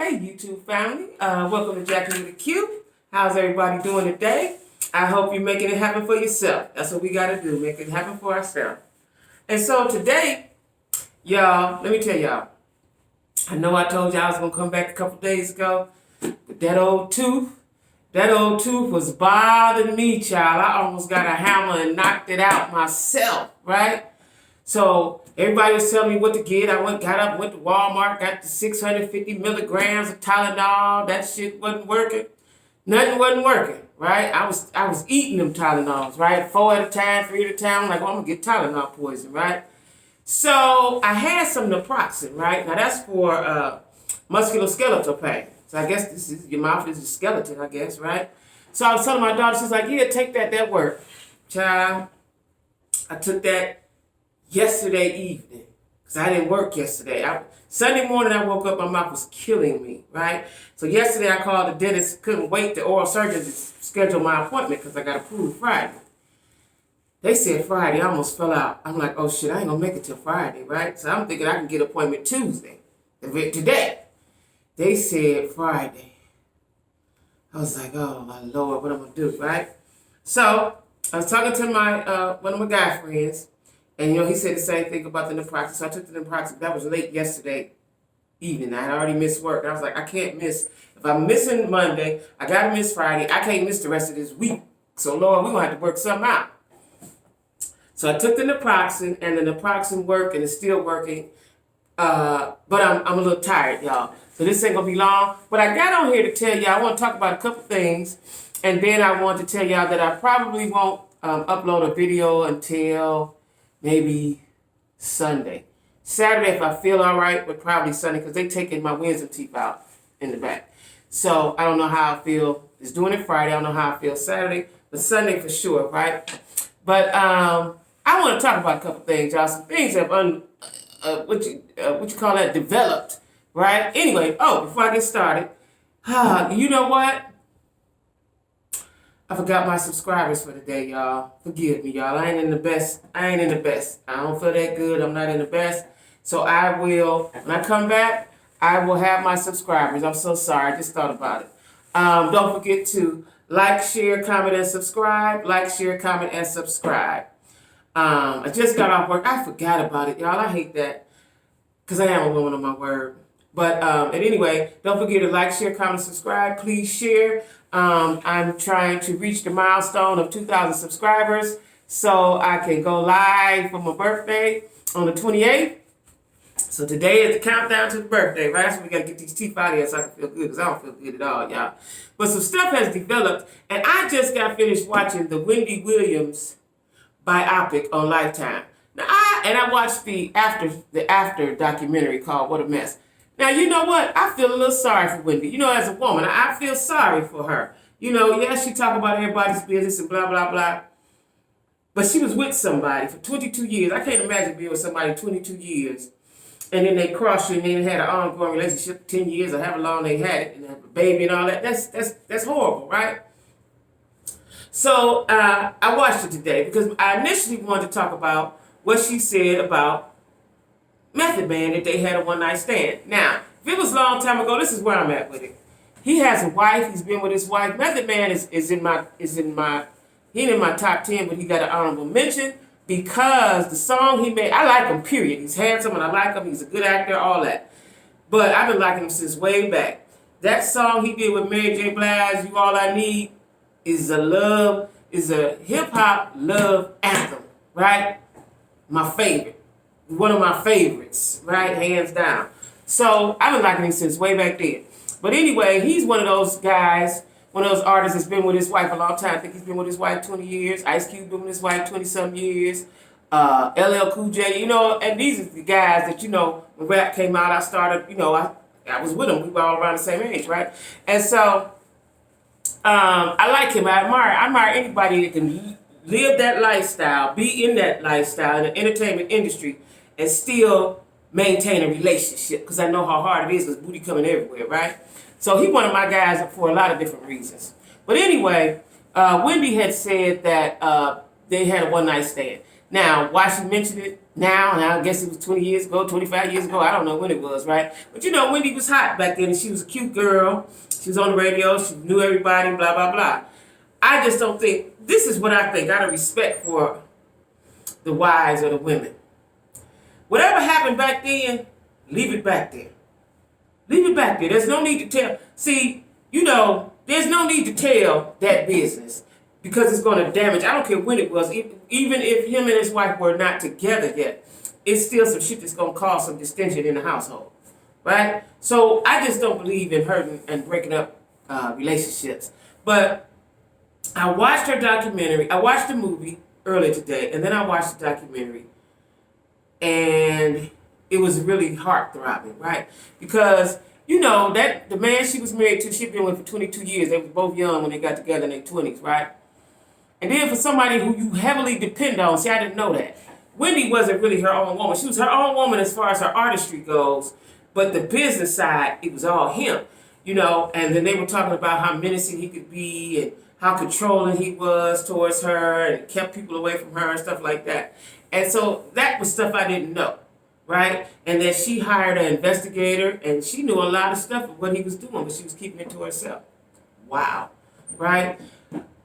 Hey YouTube family, welcome to Jacquie with a Q. How's everybody doing today? I hope you're making it happen for yourself. That's what we got to do, make it happen for ourselves. And so today, y'all, let me tell y'all, I know I told y'all I was going to come back a couple days ago, but that old tooth was bothering me, child. I almost got a hammer and knocked it out myself, right? So everybody was telling me what to get. I went to Walmart, got the 650 milligrams of Tylenol. That shit wasn't working. Nothing wasn't working, right? I was eating them Tylenols, right? 4 at a time, 3 at a time. I'm like, well, I'm gonna get Tylenol poison, right? So I had some naproxen, right? Now that's for musculoskeletal pain. So I guess this is your mouth is a skeleton, I guess, right? So I was telling my daughter, she's like, yeah, take that. That worked, child. I took that yesterday evening, because I didn't work yesterday. Sunday morning I woke up, my mouth was killing me, right? So yesterday I called the dentist, couldn't wait, the oral surgeon to schedule my appointment because I got approved Friday. They said Friday, I almost fell out. I'm like, oh shit, I ain't gonna make it till Friday, right? So I'm thinking I can get an appointment Tuesday, today. They said Friday. I was like, oh my Lord, what I'm gonna do, right? So I was talking to my one of my guy friends, and, he said the same thing about the naproxen. So I took the naproxen. That was late yesterday evening. I had already missed work. And I was like, I can't miss. If I'm missing Monday, I got to miss Friday. I can't miss the rest of this week. So, Lord, we're going to have to work something out. So I took the naproxen, and the naproxen worked, and it's still working. But I'm a little tired, y'all. So this ain't going to be long. But I got on here to tell y'all, I want to talk about a couple things. And then I want to tell y'all that I probably won't upload a video until maybe Sunday. Saturday, if I feel all right, but probably Sunday, because they taking my wisdom teeth out in the back. So I don't know how I feel. It's doing it Friday. I don't know how I feel Saturday, but Sunday for sure, right? But I want to talk about a couple things, y'all. Some things have what you call that, developed, right? Anyway, before I get started, you know what? I forgot my subscribers for today, y'all. Forgive me, y'all. I ain't in the best. I don't feel that good. I'm not in the best. So I will, when I come back, I will have my subscribers. I'm so sorry. I just thought about it. Don't forget to like, share, comment, and subscribe. Like, share, comment, and subscribe. I just got off work. I forgot about it, y'all. I hate that because I am a woman of my word. But anyway, don't forget to like, share, comment, subscribe. Please share. I'm trying to reach the milestone of 2,000 subscribers so I can go live for my birthday on the 28th. So today is the countdown to the birthday, right? So we got to get these teeth out of here so I can feel good, because I don't feel good at all, y'all. But some stuff has developed, and I just got finished watching the Wendy Williams biopic on Lifetime. Now, I watched the after documentary called What a Mess. Now, you know what? I feel a little sorry for Wendy. As a woman, I feel sorry for her. Yes, she talk about everybody's business and blah, blah, blah. But she was with somebody for 22 years. I can't imagine being with somebody 22 years. And then they crossed you and then had an ongoing relationship 10 years or however long they had it and have a baby and all that. That's horrible, right? So I watched it today because I initially wanted to talk about what she said about Method Man, that they had a one-night stand. Now, if it was a long time ago, this is where I'm at with it. He has a wife. He's been with his wife. Method Man he ain't in my top 10, but he got an honorable mention because the song he made, I like him, period. He's handsome and I like him. He's a good actor, all that. But I've been liking him since way back. That song he did with Mary J. Blige, You All I Need, is a hip-hop love anthem, right? My favorite. One of my favorites, right? Hands down. So I've been liking him since way back then. But anyway, he's one of those guys, one of those artists that's been with his wife a long time. I think he's been with his wife 20 years. Ice Cube been with his wife 20-some years. LL Cool J, and these are the guys that, when rap came out, I started, I was with him. We were all around the same age, right? And so I like him. I admire anybody that can live that lifestyle, be in that lifestyle in the entertainment industry, and still maintain a relationship, because I know how hard it is because booty coming everywhere, right? So he one of my guys for a lot of different reasons. But anyway, Wendy had said that they had a one-night stand. Now, why she mentioned it now, and I guess it was 20 years ago, 25 years ago, I don't know when it was, right? But you know, Wendy was hot back then, and she was a cute girl. She was on the radio, she knew everybody, blah, blah, blah. I just don't think, this is what I think, out of respect for the wives or the women. Whatever happened back then, leave it back there. Leave it back there. There's no need to tell. See, you know, there's no need to tell that business because it's going to damage. I don't care when it was. Even if him and his wife were not together yet, it's still some shit that's going to cause some distinction in the household. Right? So I just don't believe in hurting and breaking up relationships. But I watched her documentary. I watched the movie earlier today, and then I watched the documentary. And it was really heart-throbbing, right? Because, you know, that the man she was married to, she'd been with for 22 years. They were both young when they got together in their 20s, right? And then for somebody who you heavily depend on, see, I didn't know that. Wendy wasn't really her own woman. She was her own woman as far as her artistry goes, but the business side, it was all him, you know? And then they were talking about how menacing he could be and how controlling he was towards her and kept people away from her and stuff like that. And so that was stuff I didn't know, right? And then she hired an investigator, and she knew a lot of stuff of what he was doing, but she was keeping it to herself. Wow, right?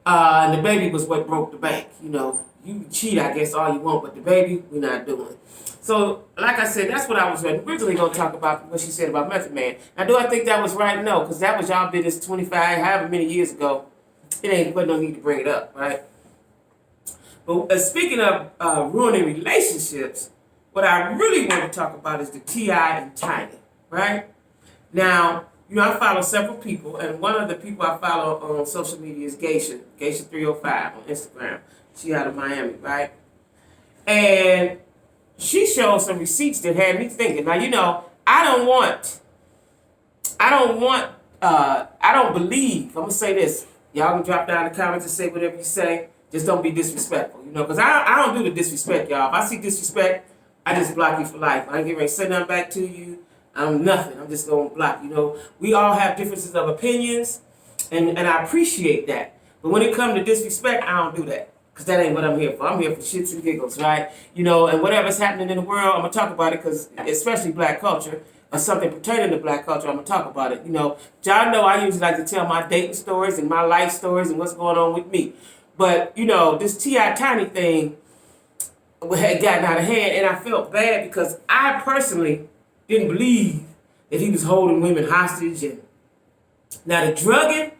And the baby was what broke the bank. You know, you can cheat, I guess, all you want, but the baby, we're not doing. So, like I said, that's what I was originally going to talk about, what she said about Method Man. Now, do I think that was right? No, because that was y'all business 25, however many years ago. It wasn't no need to bring it up, right? But speaking of ruining relationships, what I really want to talk about is the T.I. and Tiny, right? Now, you know, I follow several people, and one of the people I follow on social media is Geisha 305 on Instagram. She out of Miami, right? And she showed some receipts that had me thinking. Now, you know, I don't believe, I'm going to say this. Y'all can drop down in the comments and say whatever you say. Just don't be disrespectful, you know, because I don't do the disrespect, y'all. If I see disrespect, I just block you for life. I ain't getting ready to say nothing back to you. I'm nothing. I'm just going to block, you know. We all have differences of opinions, and I appreciate that. But when it comes to disrespect, I don't do that, because that ain't what I'm here for. I'm here for shits and giggles, right? You know, and whatever's happening in the world, I'm going to talk about it, because especially black culture, or something pertaining to black culture, I'm going to talk about it. You know, y'all know I usually like to tell my dating stories and my life stories and what's going on with me. But, you know, this T.I. Tiny thing had gotten out of hand, and I felt bad because I personally didn't believe that he was holding women hostage. And now the drugging,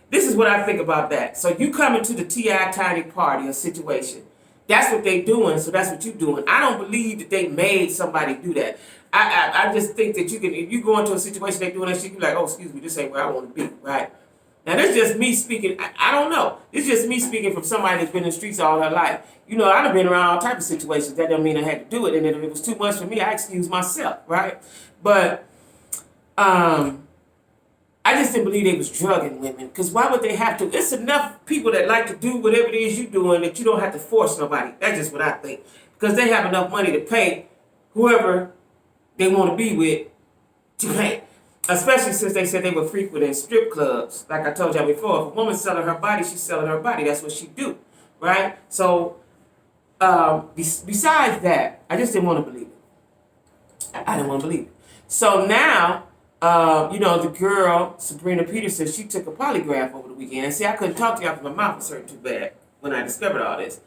this is what I think about that. So you come into the T.I. Tiny party or situation. That's what they doing, so that's what you doing. I don't believe that they made somebody do that. I just think that you can, if you go into a situation they doing that shit, you're like, oh, excuse me, this ain't where I want to be, right? Now, that's just me speaking. I don't know. It's just me speaking from somebody that's been in the streets all her life. You know, I've been around all type of situations. That doesn't mean I had to do it. And if it was too much for me, I excused myself, right? But I just didn't believe they was drugging women. Because why would they have to? It's enough people that like to do whatever it is you're doing that you don't have to force nobody. That's just what I think. Because they have enough money to pay whoever they want to be with to pay. Especially since they said they were frequenting strip clubs. Like I told y'all before, if a woman's selling her body, she's selling her body. That's what she do, right? So, besides that, I just didn't want to believe it. I didn't want to believe it. So now, you know, the girl, Sabrina Peterson, she took a polygraph over the weekend. And see, I couldn't talk to y'all because my mouth was hurting too bad when I discovered all this.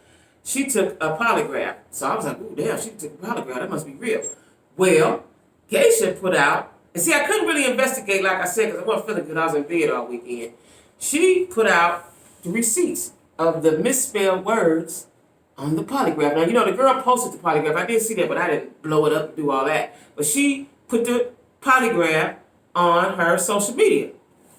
She took a polygraph. So I was like, ooh, damn, she took a polygraph. That must be real. Well, Geisha put out, and see, I couldn't really investigate, like I said, because I wasn't feeling good. I was in bed all weekend. She put out the receipts of the misspelled words on the polygraph. Now, you know, the girl posted the polygraph. I did see that, but I didn't blow it up and do all that. But she put the polygraph on her social media.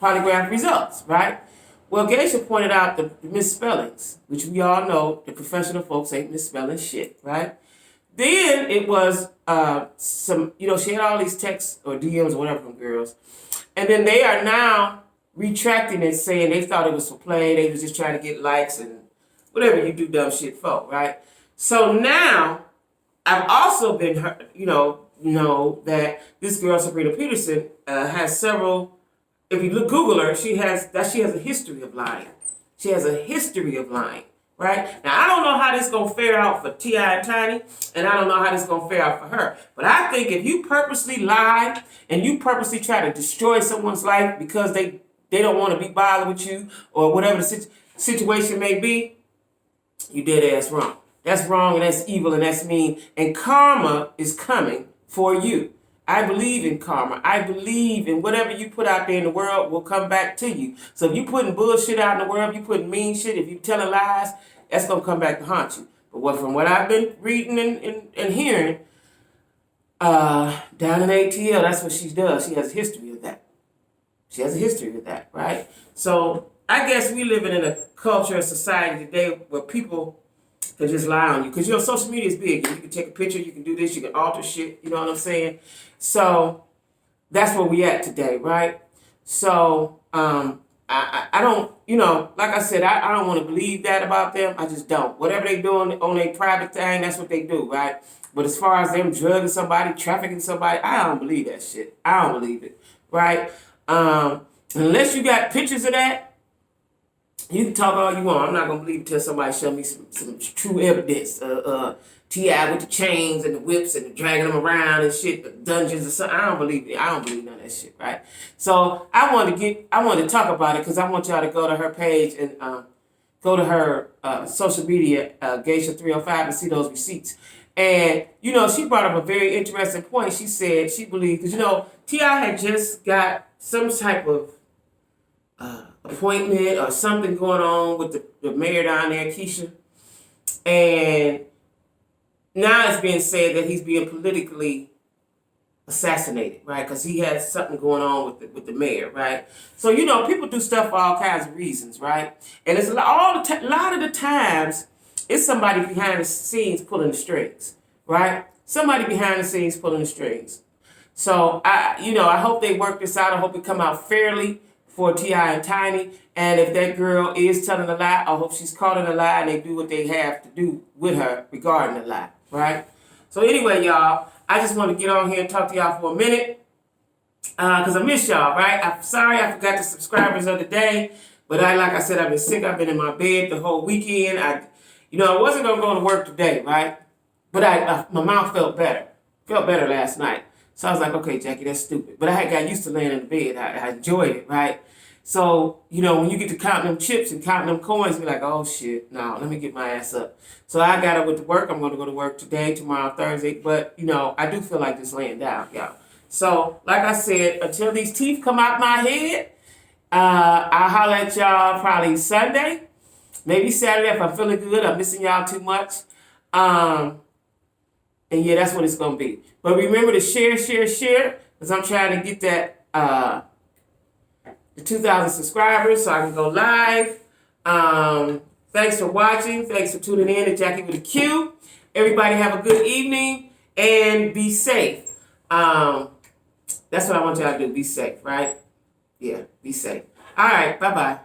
Polygraph results, right? Well, Geisha pointed out the misspellings, which we all know the professional folks ain't misspelling shit, right? Then it was some, you know, she had all these texts or DMs or whatever from girls. And then they are now retracting it, saying they thought it was for play. They was just trying to get likes and whatever you do dumb shit for, right? So now I've also been, you know that this girl, Sabrina Peterson, has several, if you Google her, she has a history of lying. She has a history of lying, right? Now, I don't know how this is going to fare out for T.I. and Tiny, and I don't know how this is going to fare out for her. But I think if you purposely lie and you purposely try to destroy someone's life because they don't want to be bothered with you or whatever the situation may be, you dead ass wrong. That's wrong and that's evil and that's mean. And karma is coming for you. I believe in karma. I believe in whatever you put out there in the world will come back to you. So if you putting bullshit out in the world, if you putting mean shit, if you telling lies, that's going to come back to haunt you. But from what I've been reading and hearing, down in ATL, that's what she does. She has a history of that. She has a history of that, right? So I guess we living in a culture, a society today where people can just lie on you. Because, social media is big. You can take a picture, you can do this, you can alter shit, you know what I'm saying? So that's where we at today, right? So I don't, like I said, I don't want to believe that about them. I just don't. Whatever they doing on their private thing, that's what they do, right? But as far as them drugging somebody, trafficking somebody, I don't believe that shit. I don't believe it, right? Unless you got pictures of that, you can talk all you want. I'm not going to believe it until somebody show me some true evidence. T.I. with the chains and the whips and the dragging them around and shit, the dungeons or something. I don't believe it. I don't believe none of that shit, right? So I wanted to talk about it because I want y'all to go to her page and go to her social media, Geisha 305, and see those receipts. And, she brought up a very interesting point. She said she believed, because, T.I. had just got some type of appointment or something going on with the mayor down there, Keisha. And now it's being said that he's being politically assassinated, right? Because he has something going on with the mayor, right? So, people do stuff for all kinds of reasons, right? And it's a lot of the times, it's somebody behind the scenes pulling the strings, right? Somebody behind the scenes pulling the strings. So, I hope they work this out. I hope it come out fairly for T.I. and Tiny. And if that girl is telling a lie, I hope she's caught in a lie and they do what they have to do with her regarding the lie, right? So anyway, y'all, I just want to get on here and talk to y'all for a minute because I miss y'all, right? I'm sorry I forgot the subscribers of the day, but like I said, I've been sick. I've been in my bed the whole weekend. I wasn't going to go to work today, right? But my mouth felt better. Felt better last night. So I was like, okay, Jackie, that's stupid. But I had got used to laying in the bed. I enjoyed it, right? So, when you get to counting them chips and counting them coins, be like, oh, shit, no, let me get my ass up. So I got up with work. I'm going to go to work today, tomorrow, Thursday. But, I do feel like just laying down, y'all. So, like I said, until these teeth come out my head, I'll holler at y'all probably Sunday, maybe Saturday if I'm feeling good. I'm missing y'all too much. And, yeah, that's what it's going to be. But remember to share, because I'm trying to get that the 2,000 subscribers so I can go live. Thanks for watching. Thanks for tuning in to Jacquie with a Q. Everybody have a good evening and be safe. That's what I want y'all to do. Be safe, right? Yeah, be safe. All right, bye-bye.